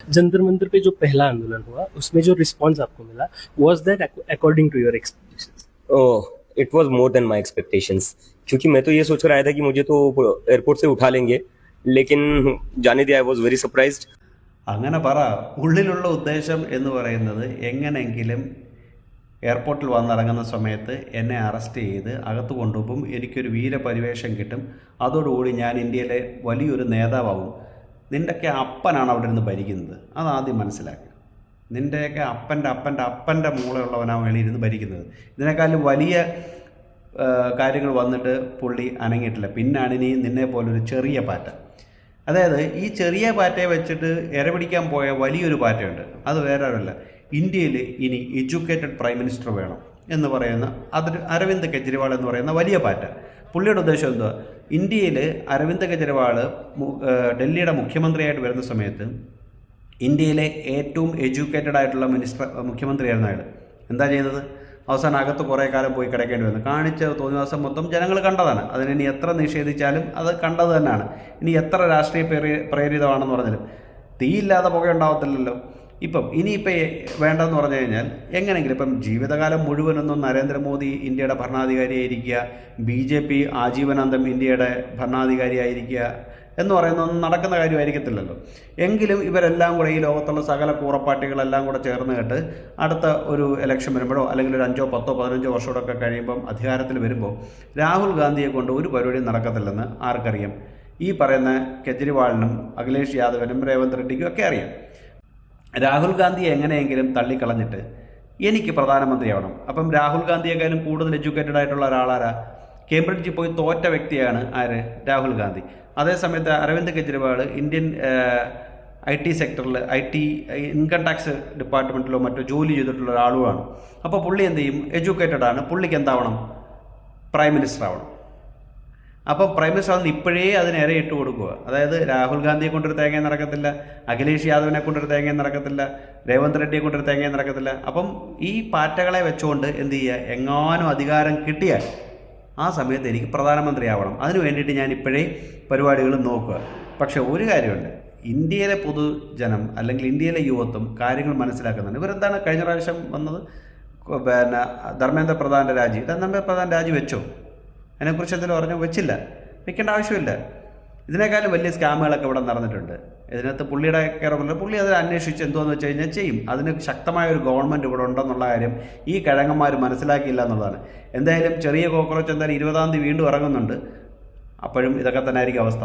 जंतर मंतर पे जो पहला आंदोलन हुआ उसमें जो रिस्पॉन्स आपको मिला, was that according to your expectations? Oh, it was more than my expectations. क्योंकि मैं तो ये सोच रहा था कि मुझे तो एयरपोर्ट से उठा लेंगे, लेकिन जाने दिया, आई वाज वेरी सरप्राइज्ड। അങ്ങനെ പറ. ഉള്ളിലുള്ള ഉദ്ദേശം എന്ന് പറയുന്നത് എങ്ങനെയെങ്കിലും എയർപോർട്ടിൽ വന്നിറങ്ങുന്ന സമയത്ത് എന്നെ അറസ്റ്റ് ചെയ്ത് അകത്ത് കൊണ്ടുപോകും, എനിക്കൊരു വീരപരിവേഷം കിട്ടും, അതോടുകൂടി ഞാൻ ഇന്ത്യയിലെ വലിയൊരു നേതാവാകും. നിൻ്റെയൊക്കെ അപ്പനാണ് അവിടെ നിന്ന് ഭരിക്കുന്നത്, അതാദ്യം മനസ്സിലാക്കുക. നിൻ്റെയൊക്കെ അപ്പൻ്റെ അപ്പൻ്റെ അപ്പൻ്റെ മൂളമുള്ളവനാണ് വെളിയിരുന്ന് ഭരിക്കുന്നത്. ഇതിനേക്കാളും വലിയ കാര്യങ്ങൾ വന്നിട്ട് പുള്ളി അനങ്ങിയിട്ടില്ല. പിന്നാണ് ഇനി നിന്നെ പോലൊരു ചെറിയ പാറ്റ. അതായത് ഈ ചെറിയ പാറ്റയെ വെച്ചിട്ട് ഇരപിടിക്കാൻ പോയ വലിയൊരു പാറ്റയുണ്ട്. അത് വേറെ ആരുമല്ല, ഇന്ത്യയിൽ ഇനി എഡ്യൂക്കേറ്റഡ് പ്രൈം മിനിസ്റ്റർ വേണം എന്ന് പറയുന്ന അതൊരു അരവിന്ദ് കെജ്രിവാൾ എന്ന് പറയുന്ന വലിയ പാറ്റ. പുള്ളിയുടെ ഉദ്ദേശം എന്തുവാ? ഇന്ത്യയിൽ അരവിന്ദ് കെജ്രിവാൾ ഡൽഹിയുടെ മുഖ്യമന്ത്രിയായിട്ട് വരുന്ന സമയത്ത് ഇന്ത്യയിലെ ഏറ്റവും എഡ്യൂക്കേറ്റഡ് ആയിട്ടുള്ള മുഖ്യമന്ത്രിയായിരുന്നു അയാൾ. എന്താ ചെയ്തത്? അവസാനം അകത്ത് കുറേ കാലം പോയി കിടക്കേണ്ടി വന്നു. കാണിച്ച തോന്നിവാസം മൊത്തം ജനങ്ങൾ കണ്ടതാണ്. അതിനി എത്ര നിഷേധിച്ചാലും അത് കണ്ടത് തന്നെയാണ്. ഇനി എത്ര രാഷ്ട്രീയ പ്രേരിതമാണെന്ന് പറഞ്ഞാലും തീയില്ലാതെ പുക ഉണ്ടാവത്തില്ലല്ലോ. ഇനിയിപ്പോൾ വേണ്ടതെന്ന് പറഞ്ഞു കഴിഞ്ഞാൽ എങ്ങനെയെങ്കിലും ജീവിതകാലം മുഴുവനൊന്നും നരേന്ദ്രമോദി ഇന്ത്യയുടെ ഭരണാധികാരിയായിരിക്കുക, BJP ആജീവനാന്തം ഇന്ത്യയുടെ ഭരണാധികാരിയായിരിക്കുക എന്ന് പറയുന്നതൊന്നും നടക്കുന്ന കാര്യമായിരിക്കത്തില്ലല്ലോ. എങ്കിലും ഇവരെല്ലാം കൂടെ ഈ ലോകത്തുള്ള സകല കൂറപ്പാർട്ടികളെല്ലാം കൂടെ ചേർന്ന് കേട്ട് അടുത്ത ഒരു ഇലക്ഷൻ വരുമ്പോഴോ അല്ലെങ്കിൽ ഒരു 5, 10, 15 വർഷമൊക്കെ കഴിയുമ്പം അധികാരത്തിൽ വരുമ്പോൾ രാഹുൽ ഗാന്ധിയെ കൊണ്ട് ഒരു പരിപാടിയും നടക്കത്തില്ലെന്ന് ആർക്കറിയാം? ഈ പറയുന്ന കെജ്രിവാളിനും അഖിലേഷ് യാദവിനും രേവന്ത് റെഡ്ഡിക്കും ഒക്കെ അറിയാം. രാഹുൽ ഗാന്ധിയെ എങ്ങനെയെങ്കിലും തള്ളിക്കളഞ്ഞിട്ട് എനിക്ക് പ്രധാനമന്ത്രിയാവണം. രാഹുൽ ഗാന്ധിയെക്കാളും കൂടുതൽ എഡ്യൂക്കേറ്റഡ് ആയിട്ടുള്ള ഒരാളാരാ? കേംബ്രിഡ്ജിൽ പോയി തോറ്റ വ്യക്തിയാണ് ആര്? രാഹുൽ ഗാന്ധി. അതേസമയത്ത് അരവിന്ദ് കെജ്രിവാൾ ഇന്ത്യൻ IT സെക്ടറിൽ ഇൻകം ടാക്സ് ഡിപ്പാർട്ട്മെൻറ്റിലോ മറ്റോ ജോലി ചെയ്തിട്ടുള്ള ഒരാളുമാണ്. അപ്പോൾ പുള്ളി എന്ത് ചെയ്യും? എഡ്യൂക്കേറ്റഡ് ആണ്. പുള്ളിക്ക് എന്താവണം? പ്രൈം മിനിസ്റ്റർ ആവണം. പ്രൈം മിനിസ്റ്റർ ആവുന്ന ഇപ്പോഴേ അതിന് ഇരയിട്ട് കൊടുക്കുക. അതായത് രാഹുൽ ഗാന്ധിയെ കൊണ്ടൊരു തേങ്ങയും നടക്കത്തില്ല, അഖിലേഷ് യാദവിനെ കൊണ്ടൊരു തേങ്ങയും നടക്കത്തില്ല, രേവന്ത് റെഡ്ഡിയെ കൊണ്ടൊരു തേങ്ങയും നടക്കത്തില്ല. ഈ പാറ്റകളെ വെച്ചുകൊണ്ട് എന്ത് ചെയ്യുക? എങ്ങാനും അധികാരം കിട്ടിയാൽ ആ സമയത്ത് എനിക്ക് പ്രധാനമന്ത്രിയാവണം. അതിന് വേണ്ടിയിട്ട് ഞാൻ ഇപ്പോഴേ പരിപാടികൾ നോക്കുക. പക്ഷേ ഒരു കാര്യമുണ്ട്, ഇന്ത്യയിലെ പൊതുജനം അല്ലെങ്കിൽ ഇന്ത്യയിലെ യുവത്വം കാര്യങ്ങൾ മനസ്സിലാക്കുന്നുണ്ട്. ഇവരെന്താണ് കഴിഞ്ഞ പ്രാവശ്യം വന്നത്? ധർമ്മേന്ദ്ര പ്രധാൻ്റെ രാജി വെച്ചോ? അതിനെക്കുറിച്ച് എന്തെങ്കിലും പറഞ്ഞോ? വെച്ചില്ല, വെക്കേണ്ട ആവശ്യമില്ല. ഇതിനേക്കാളും വലിയ സ്കാമുകളൊക്കെ ഇവിടെ നടന്നിട്ടുണ്ട്. ഇതിനകത്ത് പുള്ളിയുടെ കയറുമ്പോൾ പുള്ളി അത് അന്വേഷിച്ച് എന്തോന്ന് വെച്ച് കഴിഞ്ഞാൽ ചെയ്യും. അതിന് ശക്തമായ ഒരു ഗവൺമെൻറ് ഇവിടെ ഉണ്ടെന്നുള്ള കാര്യം ഈ കിഴങ്ങന്മാർ മനസ്സിലാക്കിയില്ല എന്നുള്ളതാണ്. എന്തായാലും ചെറിയ കോക്രോച്ച് എന്തായാലും 20-ാം തീയതി വീണ്ടും ഇറങ്ങുന്നുണ്ട്. അപ്പോഴും ഇതൊക്കെ തന്നെ ആയിരിക്കും അവസ്ഥ.